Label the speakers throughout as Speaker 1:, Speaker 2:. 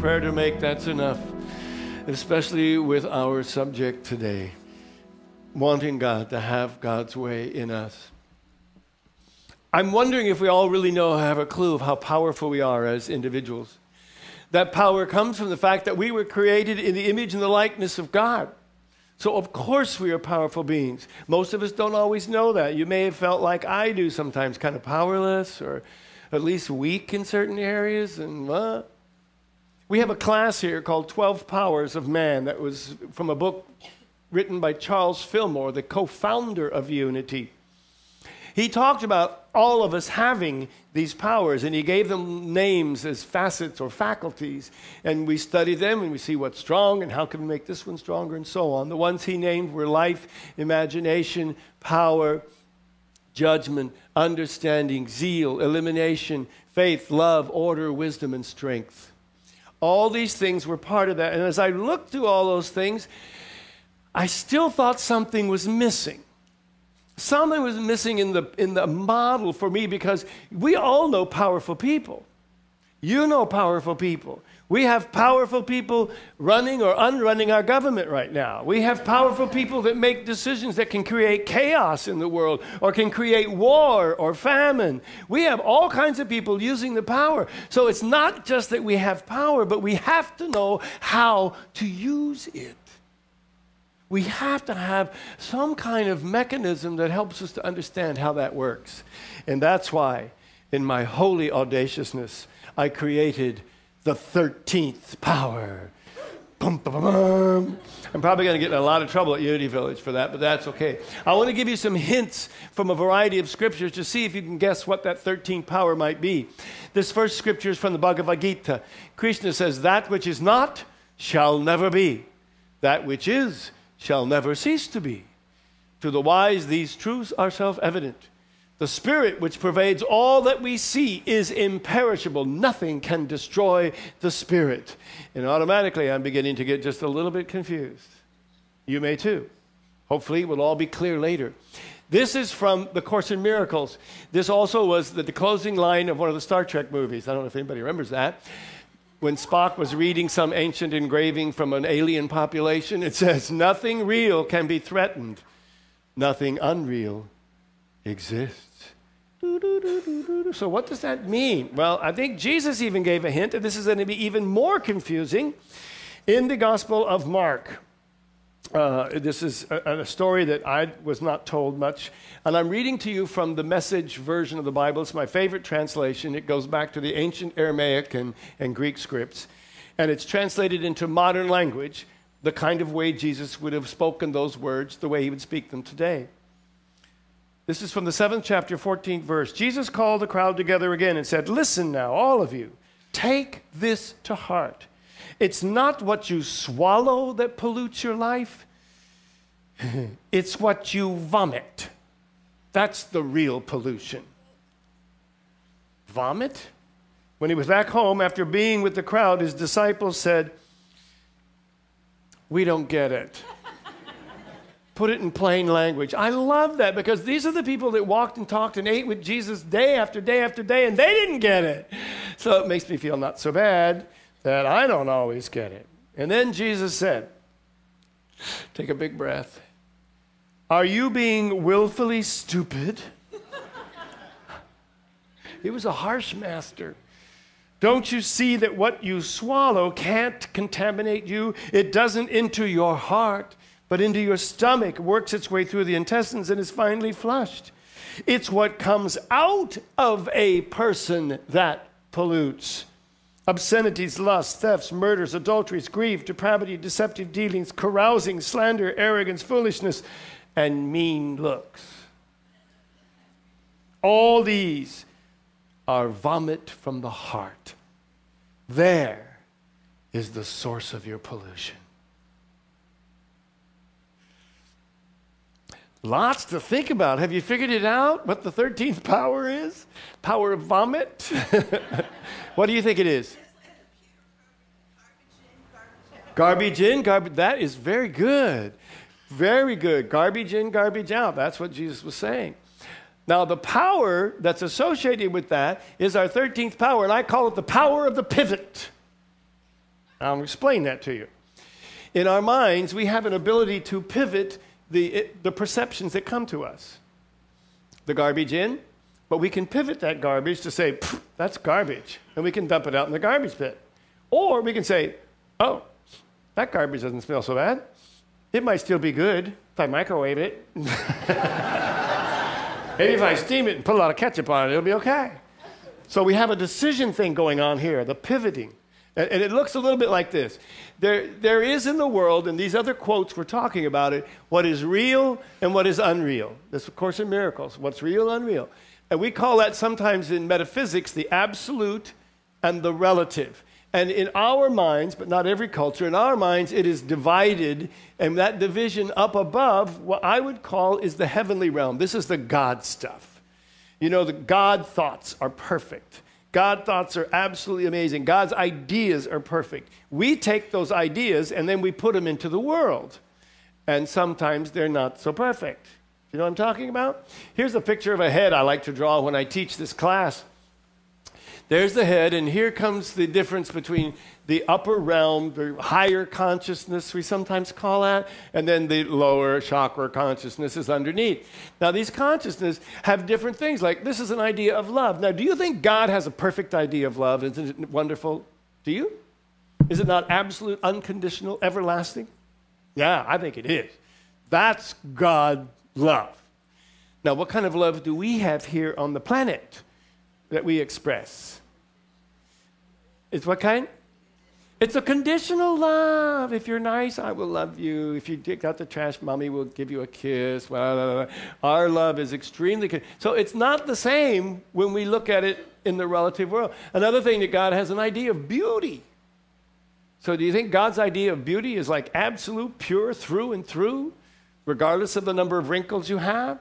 Speaker 1: prayer to make, that's enough. Especially with our subject today, wanting God to have God's way in us. I'm wondering if we all really know, have a clue of how powerful we are as individuals. That power comes from the fact that we were created in the image and the likeness of God. So of course we are powerful beings. Most of us don't always know that. You may have felt like I do sometimes, kind of powerless or at least weak in certain areas. And we have a class here called 12 Powers of Man that was from a book written by Charles Filmore, the co-founder of Unity. He talked about all of us having these powers, and he gave them names as facets or faculties. And we study them, and we see what's strong, and how can we make this one stronger, and so on. The ones he named were life, imagination, power, judgment, understanding, zeal, elimination, faith, love, order, wisdom, and strength. All these things were part of that. And as I looked through all those things, I still thought something was missing. Something was missing in the model for me, because we all know powerful people. You know powerful people. We have powerful people running or unrunning our government right now. We have powerful people that make decisions that can create chaos in the world or can create war or famine. We have all kinds of people using the power. So it's not just that we have power, but we have to know how to use it. We have to have some kind of mechanism that helps us to understand how that works. And that's why, in my holy audaciousness, I created the 13th power. Bum, bum, bum, bum. I'm probably going to get in a lot of trouble at Unity Village for that, but that's okay. I want to give you some hints from a variety of scriptures to see if you can guess what that 13th power might be. This first scripture is from the Bhagavad Gita. Krishna says, "That which is not shall never be. That which is shall never cease to be. To the wise, these truths are self-evident. The spirit which pervades all that we see is imperishable. Nothing can destroy the spirit." And automatically, I'm beginning to get just a little bit confused. You may too. Hopefully, it will all be clear later. This is from the Course in Miracles. This also was the closing line of one of the Star Trek movies. I don't know if anybody remembers that. When Spock was reading some ancient engraving from an alien population, it says, "Nothing real can be threatened. Nothing unreal exists." So what does that mean? Well, I think Jesus even gave a hint, and this is going to be even more confusing. In the Gospel of Mark, this is a story that I was not told much, and I'm reading to you from the Message version of the Bible. It's my favorite translation. It goes back to the ancient Aramaic and Greek scripts, and it's translated into modern language, the kind of way Jesus would have spoken those words, the way he would speak them today. This is from the 7th chapter, 14th verse. Jesus called the crowd together again and said, "Listen now, all of you, take this to heart. It's not what you swallow that pollutes your life. It's what you vomit. That's the real pollution." Vomit? When he was back home after being with the crowd, his disciples said, "We don't get it." Put it in plain language. I love that, because these are the people that walked and talked and ate with Jesus day after day after day, and they didn't get it. So it makes me feel not so bad that I don't always get it. And then Jesus said, take a big breath, "Are you being willfully stupid?" He was a harsh master. "Don't you see that what you swallow can't contaminate you? It doesn't enter your heart, but into your stomach, works its way through the intestines, and is finally flushed. It's what comes out of a person that pollutes. Obscenities, lusts, thefts, murders, adulteries, grief, depravity, deceptive dealings, carousing, slander, arrogance, foolishness, and mean looks. All these are vomit from the heart. There is the source of your pollution." Lots to think about. Have you figured it out, what the 13th power is? Power of vomit? What do you think it is? Garbage in, garbage. That is very good. Very good. Garbage in, garbage out. That's what Jesus was saying. Now, the power that's associated with that is our 13th power, and I call it the power of the pivot. I'll explain that to you. In our minds, we have an ability to pivot the perceptions that come to us. The garbage in, but we can pivot that garbage to say, that's garbage, and we can dump it out in the garbage pit. Or we can say, oh, that garbage doesn't smell so bad. It might still be good if I microwave it. Maybe if I steam it and put a lot of ketchup on it, it'll be okay. So we have a decision thing going on here, the pivoting. And it looks a little bit like this. There is in the world, and these other quotes were talking about it, what is real and what is unreal. This, of course, in miracles. What's real, unreal. And we call that sometimes in metaphysics the absolute and the relative. And in our minds, but not every culture, in our minds it is divided, and that division up above, what I would call is the heavenly realm. This is the God stuff. You know, the God thoughts are perfect. God thoughts are absolutely amazing. God's ideas are perfect. We take those ideas and then we put them into the world. And sometimes they're not so perfect. You know what I'm talking about? Here's a picture of a head I like to draw when I teach this class. There's the head, and here comes the difference between the upper realm, the higher consciousness we sometimes call that, and then the lower chakra consciousness is underneath. Now, these consciousnesses have different things, like this is an idea of love. Now, do you think God has a perfect idea of love? Isn't it wonderful? Do you? Is it not absolute, unconditional, everlasting? Yeah, I think it is. That's God love. Now, what kind of love do we have here on the planet that we express? It's what kind? It's a conditional love. If you're nice, I will love you. If you dig out the trash, mommy will give you a kiss. Blah, blah, blah. Our love is extremely... So it's not the same when we look at it in the relative world. Another thing that God has an idea of beauty. So do you think God's idea of beauty is like absolute, pure, through and through, regardless of the number of wrinkles you have,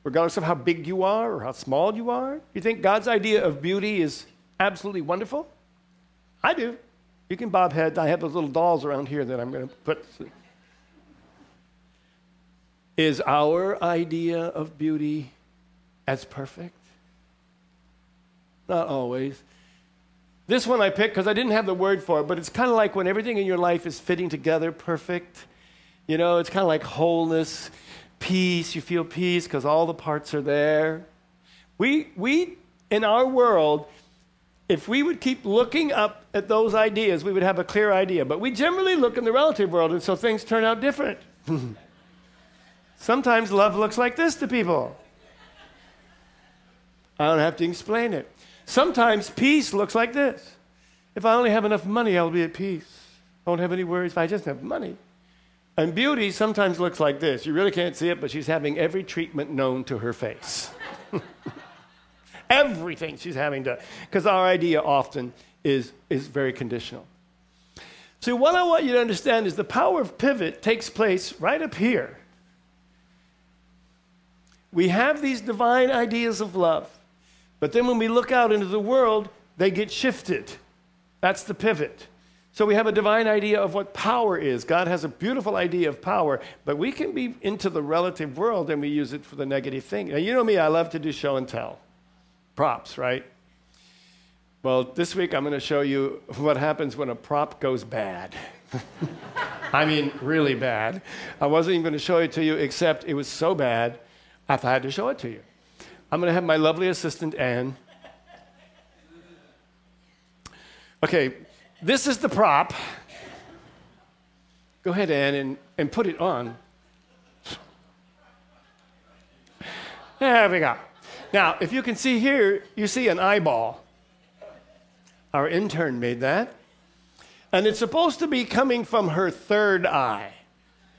Speaker 1: regardless of how big you are or how small you are? You think God's idea of beauty is absolutely wonderful? I do. You can bob head. I have those little dolls around here that I'm going to put. Is our idea of beauty as perfect? Not always. This one I picked because I didn't have the word for it, but it's kind of like when everything in your life is fitting together perfect. You know, it's kind of like wholeness, peace. You feel peace because all the parts are there. We in our world, if we would keep looking up at those ideas, we would have a clear idea. But we generally look in the relative world, and so things turn out different. Sometimes love looks like this to people. I don't have to explain it. Sometimes peace looks like this. If I only have enough money, I'll be at peace. I won't have any worries if I just have money. And beauty sometimes looks like this. You really can't see it, but she's having every treatment known to her face. Everything she's having done. Because our idea often is very conditional. So what I want you to understand is the power of pivot takes place right up here. We have these divine ideas of love. But then when we look out into the world, they get shifted. That's the pivot. So we have a divine idea of what power is. God has a beautiful idea of power, but we can be into the relative world and we use it for the negative thing. Now, you know me, I love to do show and tell. Props, right? Well, this week I'm going to show you what happens when a prop goes bad. I mean, really bad. I wasn't even going to show it to you, except it was so bad, I had to show it to you. I'm going to have my lovely assistant, Anne. Okay, this is the prop. Go ahead, Anne, and put it on. There we go. Now, if you can see here, you see an eyeball. Our intern made that. And it's supposed to be coming from her third eye.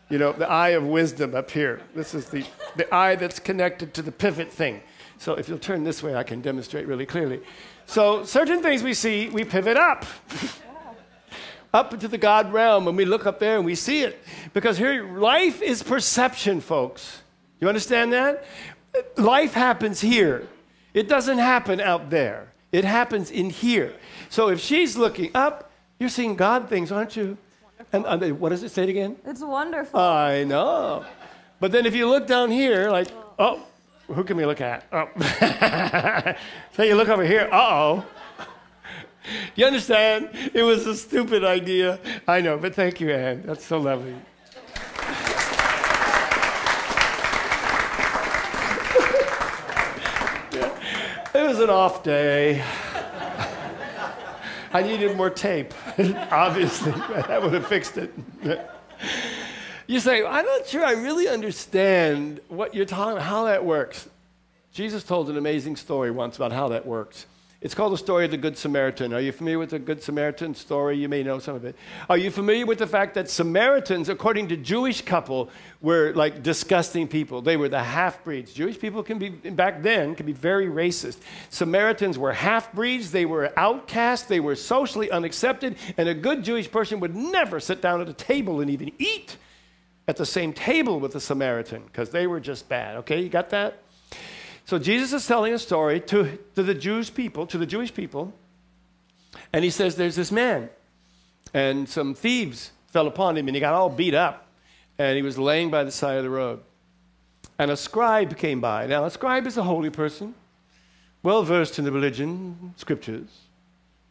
Speaker 1: You know, the eye of wisdom up here. This is the eye that's connected to the pivot thing. So if you'll turn this way, I can demonstrate really clearly. So certain things we see, we pivot up. Up into the God realm, and we look up there and we see it. Because here, life is perception, folks. You understand that? Life happens here. It doesn't happen out there. It happens in here. So if she's looking up, you're seeing God things, aren't you? And what does it say it again?
Speaker 2: It's wonderful.
Speaker 1: I know. But then if you look down here, like, oh, who can we look at? Oh. So you look over here, uh-oh. You understand? It was a stupid idea. I know, but thank you, Ann. That's so lovely. It was an off day. I needed more tape. Obviously, that would have fixed it. You say, I'm not sure I really understand what you're talking about, how that works. Jesus told an amazing story once about how that works. It's called the story of the Good Samaritan. Are you familiar with the Good Samaritan story? You may know some of it. Are you familiar with the fact that Samaritans, according to Jewish couple, were like disgusting people? They were the half-breeds. Jewish people back then, can be very racist. Samaritans were half-breeds. They were outcasts. They were socially unaccepted. And a good Jewish person would never sit down at a table and even eat at the same table with a Samaritan because they were just bad. Okay, you got that? So Jesus is telling a story to the Jewish people, and he says there's this man, and some thieves fell upon him, and he got all beat up, and he was laying by the side of the road. And a scribe came by. Now, a scribe is a holy person, well-versed in the religion, scriptures,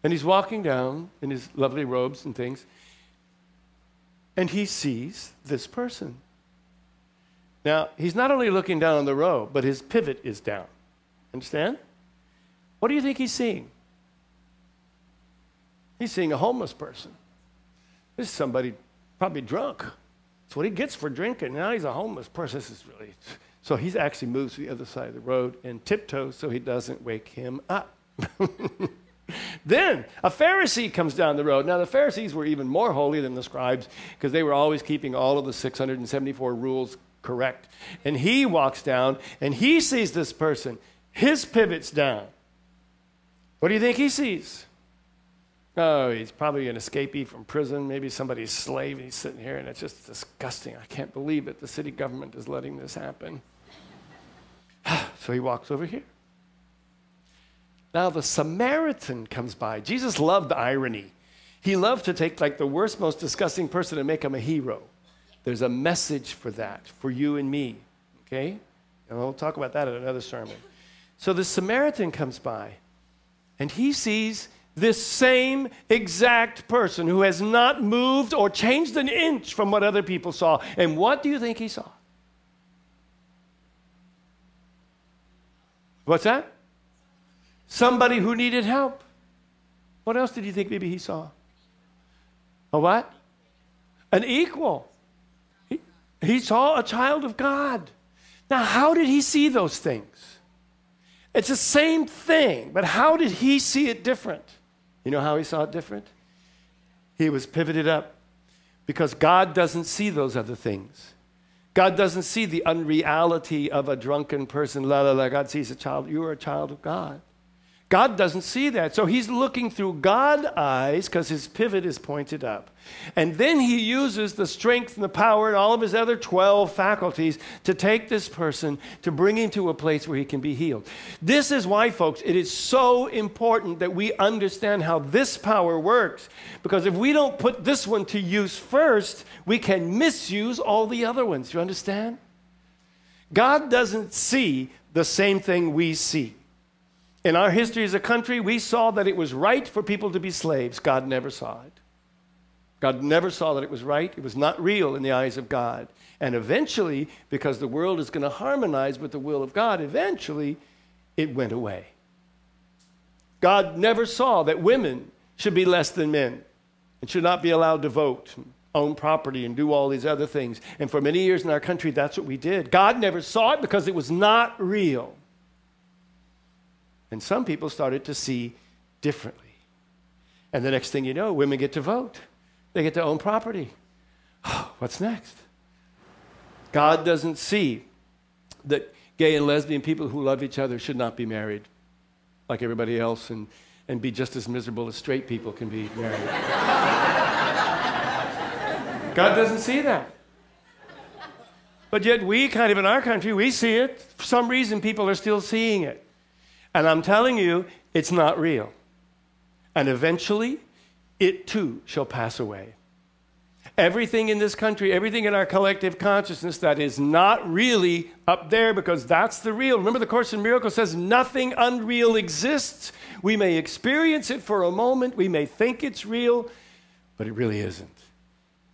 Speaker 1: and he's walking down in his lovely robes and things, and he sees this person. Now, he's not only looking down on the road, but his pivot is down. Understand? What do you think he's seeing? He's seeing a homeless person. This is somebody probably drunk. That's what he gets for drinking. Now he's a homeless person. This is really... So he actually moves to the other side of the road and tiptoes so he doesn't wake him up. Then a Pharisee comes down the road. Now, the Pharisees were even more holy than the scribes because they were always keeping all of the 674 rules correct. And he walks down, and he sees this person. His pivot's down. What do you think he sees? Oh, he's probably an escapee from prison, maybe somebody's slave, and he's sitting here, and it's just disgusting. I can't believe it. The city government is letting this happen. So he walks over here. Now the Samaritan comes by. Jesus loved irony. He loved to take like the worst, most disgusting person and make him a hero. There's a message for that, for you and me, okay? And we'll talk about that in another sermon. So the Samaritan comes by, and he sees this same exact person who has not moved or changed an inch from what other people saw. And what do you think he saw? What's that? Somebody who needed help. What else did you think maybe he saw? A what? An equal. He saw a child of God. Now, how did he see those things? It's the same thing, but how did he see it different? You know how he saw it different? He was pivoted up because God doesn't see those other things. God doesn't see the unreality of a drunken person. God sees a child. You are a child of God. God doesn't see that. So he's looking through God's eyes because his pivot is pointed up. And then he uses the strength and the power and all of his other 12 faculties to take this person to bring him to a place where he can be healed. This is why, folks, it is so important that we understand how this power works. Because if we don't put this one to use first, we can misuse all the other ones. You understand? God doesn't see the same thing we see. In our history as a country, we saw that it was right for people to be slaves. God never saw it. God never saw that it was right. It was not real in the eyes of God. And eventually, because the world is going to harmonize with the will of God, eventually it went away. God never saw that women should be less than men and should not be allowed to vote, own property, and do all these other things. And for many years in our country, that's what we did. God never saw it because it was not real. And some people started to see differently. And the next thing you know, women get to vote. They get to own property. What's next? God doesn't see that gay and lesbian people who love each other should not be married like everybody else and be just as miserable as straight people can be married. God doesn't see that. But yet we kind of in our country, we see it. For some reason, people are still seeing it. And I'm telling you, it's not real. And eventually, it too shall pass away. Everything in this country, everything in our collective consciousness that is not really up there, because that's the real. Remember, the Course in Miracles says nothing unreal exists. We may experience it for a moment. We may think it's real, but it really isn't.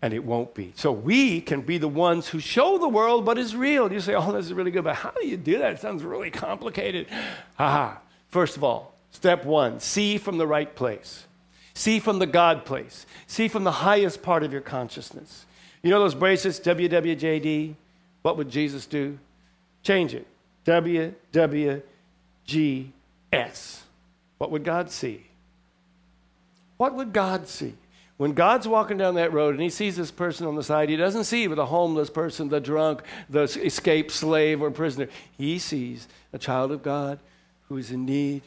Speaker 1: And it won't be. So we can be the ones who show the world what is real. You say, oh, this is really good, but how do you do that? It sounds really complicated. First of all, step one, see from the right place. See from the God place. See from the highest part of your consciousness. You know those bracelets, WWJD? What would Jesus do? Change it. WWGS. What would God see? What would God see? When God's walking down that road and he sees this person on the side, he doesn't see the homeless person, the drunk, the escaped slave or prisoner. He sees a child of God who is in need,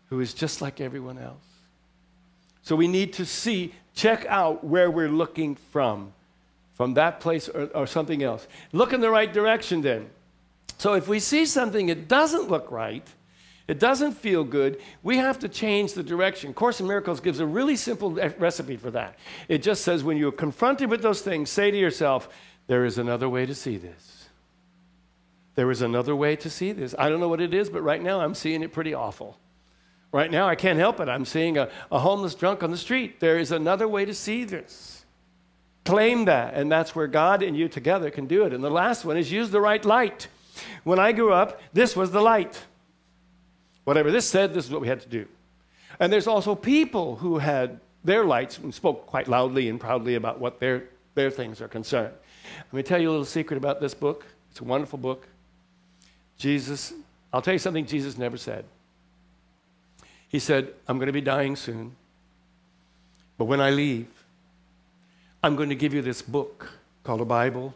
Speaker 1: who is just like everyone else. So we need to see, check out where we're looking from that place or something else. Look in the right direction then. So if we see something that doesn't look right, it doesn't feel good, we have to change the direction. Course in Miracles gives a really simple recipe for that. It just says when you're confronted with those things, say to yourself, there is another way to see this. There is another way to see this. I don't know what it is, but right now I'm seeing it pretty awful. Right now, I can't help it. I'm seeing a homeless drunk on the street. There is another way to see this. Claim that, and that's where God and you together can do it. And the last one is use the right light. When I grew up, this was the light. Whatever this said, this is what we had to do. And there's also people who had their lights and spoke quite loudly and proudly about what their things are concerned. Let me tell you a little secret about this book. It's a wonderful book. I'll tell you something Jesus never said. He said, I'm going to be dying soon, but when I leave, I'm going to give you this book called a Bible,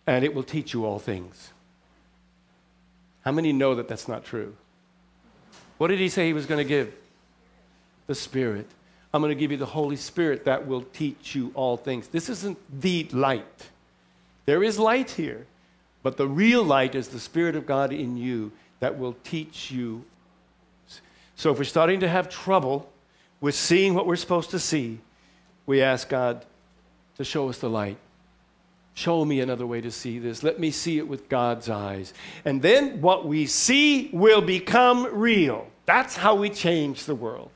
Speaker 1: and it will teach you all things. How many know that that's not true? What did he say he was going to give? The Spirit. I'm going to give you the Holy Spirit that will teach you all things. This isn't the light. There is light here, but the real light is the Spirit of God in you that will teach you. So if we're starting to have trouble with seeing what we're supposed to see, we ask God to show us the light. Show me another way to see this. Let me see it with God's eyes. And then what we see will become real. That's how we change the world.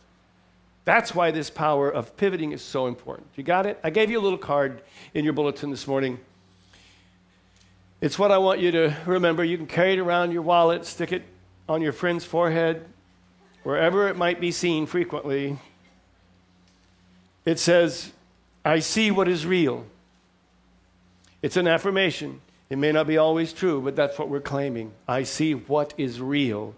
Speaker 1: That's why this power of pivoting is so important. You got it? I gave you a little card in your bulletin this morning. It's what I want you to remember. You can carry it around your wallet, stick it on your friend's forehead, wherever it might be seen frequently. It says, I see what is real. It's an affirmation. It may not be always true, but that's what we're claiming. I see what is real.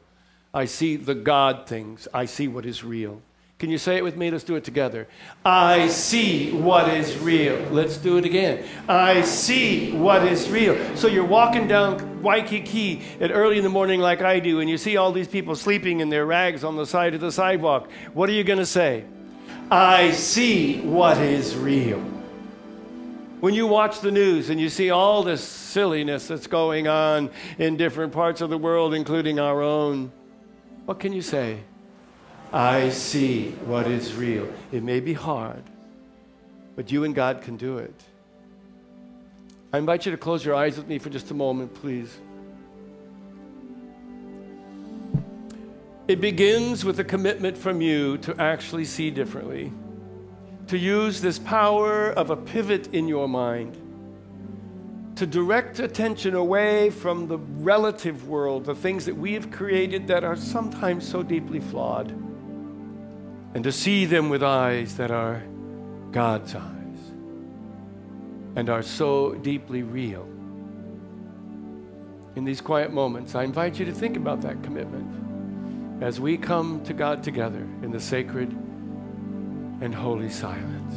Speaker 1: I see the God things. I see what is real. Can you say it with me? Let's do it together. I see what is real. Let's do it again. I see what is real. So you're walking down Waikiki at early in the morning like I do, and you see all these people sleeping in their rags on the side of the sidewalk. What are you going to say? I see what is real. When you watch the news and you see all this silliness that's going on in different parts of the world, including our own, what can you say? I see what is real. It may be hard, but you and God can do it. I invite you to close your eyes with me for just a moment, please. It begins with a commitment from you to actually see differently, to use this power of a pivot in your mind, to direct attention away from the relative world, the things that we have created that are sometimes so deeply flawed, and to see them with eyes that are God's eyes and are so deeply real. In these quiet moments, I invite you to think about that commitment as we come to God together in the sacred and holy silence.